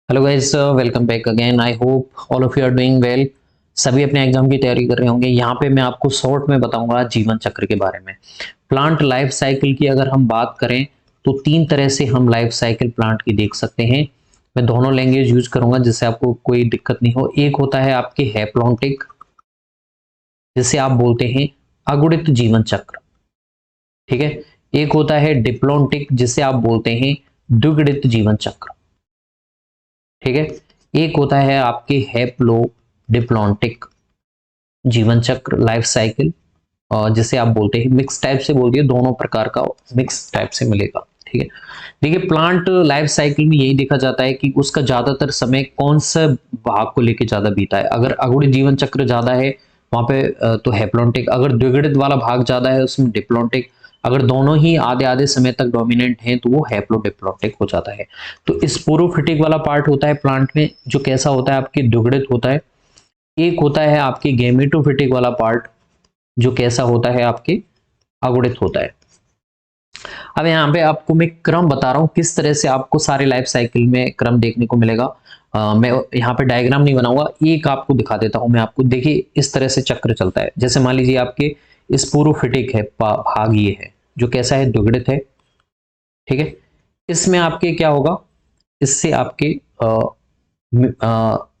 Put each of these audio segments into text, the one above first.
Hello guys, welcome back again. I hope all of you are doing well. सभी अपने exam की तैयारी कर रहे होंगे। यहाँ पे मैं आपको शॉर्ट में बताऊंगा जीवन चक्र के बारे में। प्लांट लाइफ साइकिल की अगर हम बात करें तो तीन तरह से हम लाइफ साइकिल प्लांट की देख सकते हैं। मैं दोनों लैंग्वेज यूज करूंगा जिससे आपको कोई दिक्कत नहीं हो। एक होता है आपके हैप्लॉन्टिक, जिसे आप बोलते हैं अगुणित जीवन चक्र। ठीक है। एक होता है डिप्लॉन्टिक, जिसे आप बोलते हैं द्विगुणित जीवन चक्र। ठीक है। एक होता है आपके हैप्लो डिप्लॉन्टिक जीवन चक्र लाइफ साइकिल, जिसे आप बोलते हैं मिक्स टाइप से बोल दिए, दोनों प्रकार का मिक्स टाइप से मिलेगा। ठीक है। देखिए, प्लांट लाइफ साइकिल में यही देखा जाता है कि उसका ज्यादातर समय कौन सा भाग को लेकर ज्यादा बीता है। अगर अगुणित जीवन चक्र ज्यादा है वहां पे तो हैप्लॉन्टिक, अगर द्विगुणित वाला भाग ज्यादा है उसमें डिप्लॉन्टिक, अगर दोनों ही आधे आधे समय तक डोमिनेंट हैं तो वो हैप्लोडिप्लॉन्टिक हो जाता है। तो स्पोरोफिटिक वाला पार्ट होता है प्लांट में, जो कैसा होता है आपके द्विगुणित होता है। एक होता है आपके गेमेटोफिटिक वाला पार्ट, जो कैसा होता है आपके अगुणित होता है। अब यहाँ पे आपको मैं क्रम बता रहा हूँ किस तरह से आपको सारे लाइफ साइकिल में क्रम देखने को मिलेगा। मैं यहाँ पे डायग्राम नहीं बनाऊंगा, एक आपको दिखा देता हूँ मैं आपको। देखिए, इस तरह से चक्र चलता है। जैसे मान लीजिए आपके स्पोरोफिटिक है भाग, ये है जो कैसा है द्विगुणित है। ठीक है। इसमें आपके क्या होगा, इससे आपके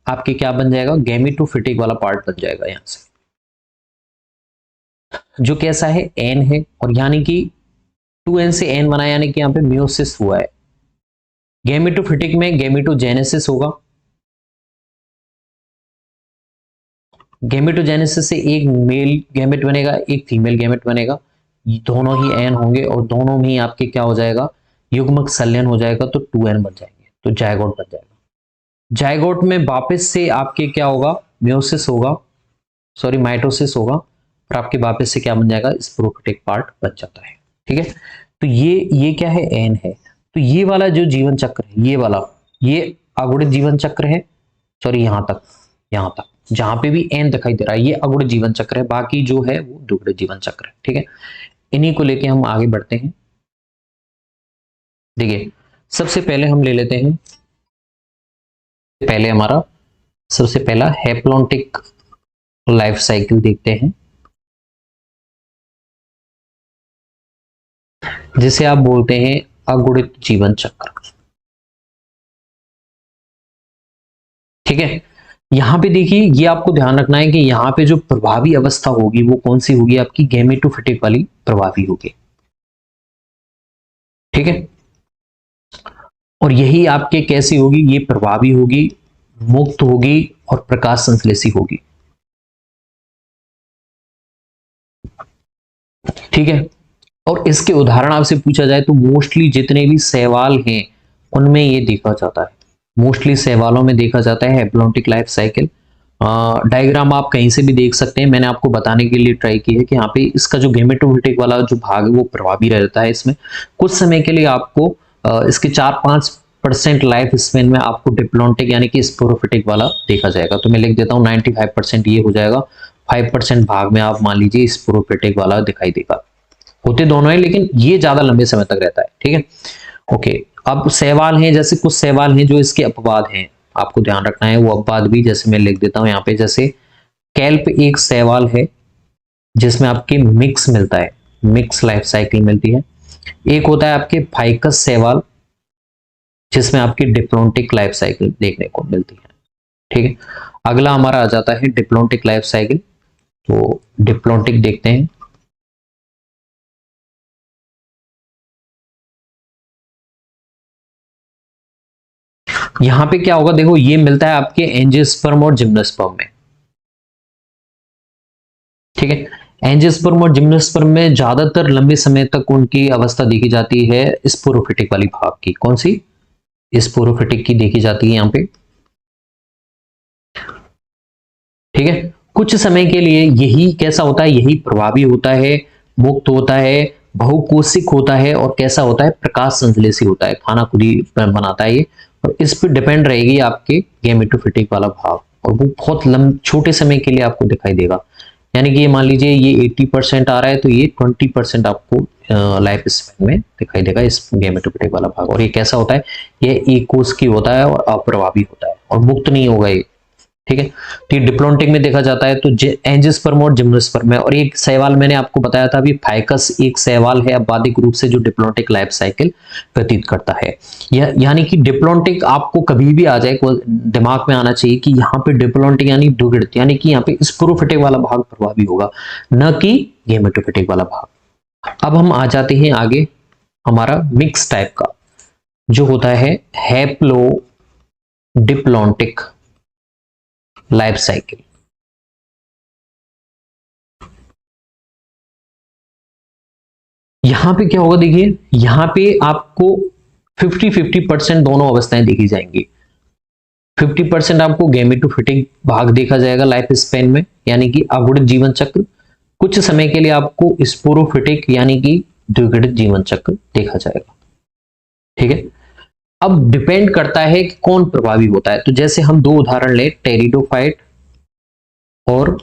आपके क्या बन जाएगा, गैमेटोफिटिक वाला पार्ट बन जाएगा यहां से, जो कैसा है एन है। और यानी कि 2n से n बना, यानी कि यहाँ पे मियोसिस हुआ है। गैमेटोफिटिक में गैमेटोजेनेसिस होगा। गैमेटोजेनेसिस से एक मेल गैमेट बनेगा, एक फीमेल गैमेट बनेगा। दोनों ही एन होंगे और दोनों में ही आपके क्या हो जाएगा, युग्मक संलयन हो जाएगा, तो 2n बन जाएंगे, तो जायगोट बन जाएगा। जायगोट में वापस से आपके क्या होगा, मियोसिस होगा, सॉरी माइटोसिस होगा, और आपके वापस से क्या बन जाएगा, स्पोरोफिटिक पार्ट बच जाता है। ठीक है। तो ये क्या है, एन है। तो ये वाला जो जीवन चक्र है, ये वाला, ये अगुणित जीवन चक्र है। सॉरी, यहां तक जहां पे भी एन दिखाई दे रहा है ये अगुणित जीवन चक्र है, बाकी जो है वो द्विगुणित जीवन चक्र है। ठीक है। इन्हीं को लेके हम आगे बढ़ते हैं। देखिए, सबसे पहले हम ले लेते हैं, पहले हमारा सबसे पहला हैप्लॉन्टिक लाइफ साइकिल देखते हैं, जिसे आप बोलते हैं अगुणित जीवन चक्र। ठीक है। यहां पे देखिए, ये आपको ध्यान रखना है कि यहां पे जो प्रभावी अवस्था होगी वो कौन सी होगी, आपकी गैमेटोफिटिक वाली प्रभावी होगी। ठीक है। और यही आपके कैसी होगी, ये प्रभावी होगी, मुक्त होगी और प्रकाश संश्लेषी होगी। ठीक है। और इसके उदाहरण आपसे पूछा जाए तो मोस्टली जितने भी शैवाल हैं उनमें ये देखा जाता है, मोस्टली शैवालों में देखा जाता है हैप्लॉन्टिक लाइफ साइकिल। डायग्राम आप कहीं से भी देख सकते हैं, मैंने आपको बताने के लिए ट्राई की है कि यहाँ पे इसका जो गेमेटोफिटिक वाला जो भाग है वो प्रभावी रहता है। इसमें कुछ समय के लिए आपको इसके 4-5% लाइफ स्पेन में आपको डिप्लॉन्टिक यानी कि स्पोरोफिटिक वाला देखा जाएगा। तो मैं लिख देता हूँ 95% ये हो जाएगा, 5% भाग में आप मान लीजिए स्पोरोफिटिक वाला दिखाई देगा। होते दोनों है लेकिन ये ज्यादा लंबे समय तक रहता है। ठीक है। ओके। अब सवाल हैं, जैसे कुछ सवाल हैं जो इसके अपवाद हैं, आपको ध्यान रखना है वो अपवाद भी। जैसे मैं लिख देता हूं यहाँ पे, जैसे कैल्प एक सवाल है जिसमें आपके मिक्स मिलता है, मिक्स लाइफ साइकिल मिलती है। एक होता है आपके फाइकस सवाल, जिसमें आपकी डिप्लॉन्टिक लाइफ साइकिल देखने को मिलती है। ठीक है। अगला हमारा आ जाता है डिप्लॉन्टिक लाइफ साइकिल। तो डिप्लॉन्टिक देखते हैं। यहां पे क्या होगा, देखो ये मिलता है आपके एंजियोस्पर्म और जिम्नोस्पर्म में। ठीक है। एंजियोस्पर्म और जिम्नोस्पर्म में ज्यादातर लंबे समय तक उनकी अवस्था देखी जाती है स्पोरोफिटिक वाली भाग की। कौन सी, स्पोरोफिटिक की देखी जाती है यहाँ पे। ठीक है। कुछ समय के लिए यही कैसा होता है, यही प्रभावी होता है, मुक्त होता है, बहुकोशिक होता है, और कैसा होता है, प्रकाश संश्लेषी होता है, खाना खुद ही बनाता है ये। और इस पर डिपेंड रहेगी आपके गेमेटोफिटिक वाला भाग, और वो बहुत छोटे समय के लिए आपको दिखाई देगा। यानी कि ये मान लीजिए ये 80% आ रहा है तो ये 20% आपको लाइफ स्पेन में दिखाई देगा इस गेमेटोफिटिक वाला भाग। और ये कैसा होता है, ये एकोस्की होता है और अप्रभावी होता है और मुक्त नहीं होगा ये, ठीक है। तो डिप्लॉन्टिक में देखा जाता है तो एंजियोस्पर्म और जिम्नोस्पर्म में। और एक शैवाल मैंने आपको बताया था अभी, फाइकस एक शैवाल है अबाधिक रूप से जो डिप्लॉन्टिक लाइफ साइकिल व्यतीत करता है। यानी कि डिप्लॉन्टिक आपको कभी भी आ जाए दिमाग में आना चाहिए कि यहाँ पे डिप्लॉन्टिक यानी द्विगिड़ित, यानी कि यहाँ पे स्पोरोफिटिक वाला भाग प्रभावी होगा, न कि गेमेटोफिटिक वाला भाग। अब हम आ जाते हैं आगे हमारा मिक्स टाइप का, जो होता है हैप्लो डिप्लॉन्टिक लाइफ साइकिल। यहां पे क्या होगा, देखिए यहां पे आपको 50-50% दोनों अवस्थाएं देखी जाएंगी। 50% आपको गेमेटोफिटिक भाग देखा जाएगा लाइफ स्पेन में, यानी कि अगुणित जीवन चक्र। कुछ समय के लिए आपको स्पोरोफिटिक यानी कि द्विगुणित जीवन चक्र देखा जाएगा, ठीक है। अब डिपेंड करता है कि कौन प्रभावी होता है। तो जैसे हम दो उदाहरण ले, टेरिडोफाइट और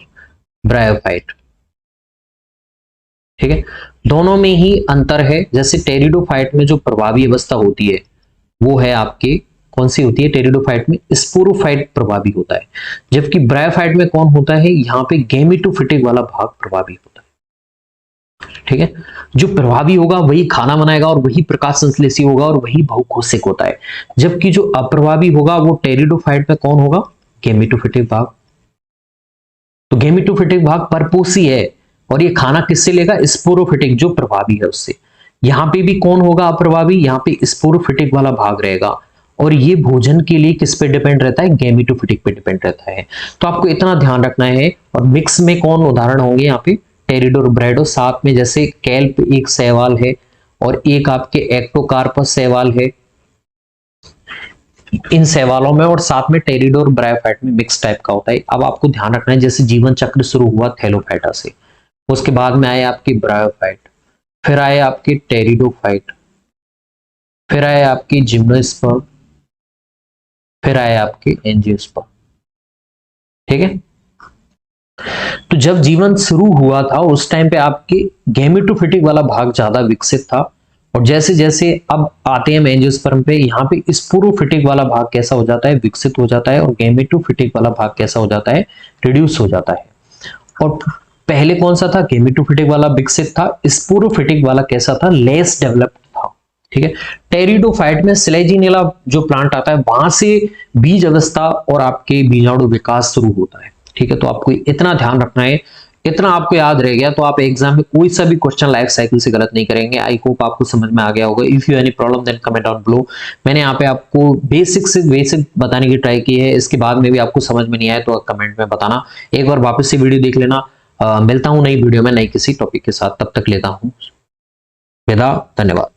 ब्रायोफाइट, ठीक है। दोनों में ही अंतर है। जैसे टेरिडोफाइट में जो प्रभावी अवस्था होती है वो है आपके, कौन सी होती है, टेरिडोफाइट में स्पोरोफाइट प्रभावी होता है, जबकि ब्रायोफाइट में कौन होता है, यहाँ पे गेमेटोफिटिक वाला भाग प्रभावी होता है, ठीक है। जो प्रभावी होगा वही खाना बनाएगा और वही प्रकाश संश्लेषी होगा और वही बहुकोशिक होता है, जबकि जो अप्रभावी होगा वो टेरिडोफाइट में कौन होगा, गेमेटोफिटिक भाग। तो गेमेटोफिटिक भाग परपोषी है और ये खाना किससे लेगा, स्पोरोफिटिक जो प्रभावी है उससे। यहां पे भी कौन होगा अप्रभावी, यहाँ पे स्पोरोफिटिक वाला भाग रहेगा। और ये भोजन के लिए किस पे डिपेंड रहता है, गेमेटोफिटिक पे डिपेंड रहता है। तो आपको इतना ध्यान रखना है। और मिक्स में कौन उदाहरण होंगे यहाँ पे, टेरिडो और ब्राइडो, साथ में जैसे कैल्प एक शैवाल है और एक आपके एक्टोकार्पस शैवाल है, इन शैवालों में, और साथ में टेरिडो और ब्रायोफाइट में मिक्स टाइप का होता है। अब आपको ध्यान रखना है, जैसे जीवन चक्र शुरू हुआ थैलोफाइटा से, उसके बाद में आए आपकी ब्रायोफाइट, फिर आए आपकी टेरिडोफाइट, फिर आए आपकी जिम्नोस्पर्म, फिर आए आपके एंजियोस्पर्म, ठीक है। तो जब जीवन शुरू हुआ था उस टाइम पे आपके गेमेटोफिटिक वाला भाग ज्यादा विकसित था, और जैसे जैसे अब आते हैं एंजियोस्पर्म पे, यहाँ पे स्पोरोफिटिक वाला भाग कैसा हो जाता है, विकसित हो जाता है, और गेमेटोफिटिक वाला भाग कैसा हो जाता है, रिड्यूस हो जाता है। और पहले कौन सा था, गेमेटोफिटिक वाला विकसित था, स्पोरोफिटिक वाला कैसा था, लेस डेवलप्ड था, ठीक है। टेरिडोफाइट में स्लेजिनेला जो प्लांट आता है वहां से बीज अवस्था और आपके बीजाणु विकास शुरू होता है, ठीक है। तो आपको इतना ध्यान रखना है, इतना आपको याद रह गया तो आप एग्जाम में कोई सा भी क्वेश्चन लाइफ साइकिल से गलत नहीं करेंगे। आई होप आपको समझ में आ गया होगा। If you any problem then comment down below. मैंने यहाँ पे आपको बेसिक से बेसिक बताने की ट्राई की है, इसके बाद में भी आपको समझ में नहीं आया तो कमेंट में बताना। एक बार वापस से वीडियो देख लेना। मिलता हूं नई वीडियो में नई किसी टॉपिक के साथ, तब तक लेता हूं विदा, धन्यवाद।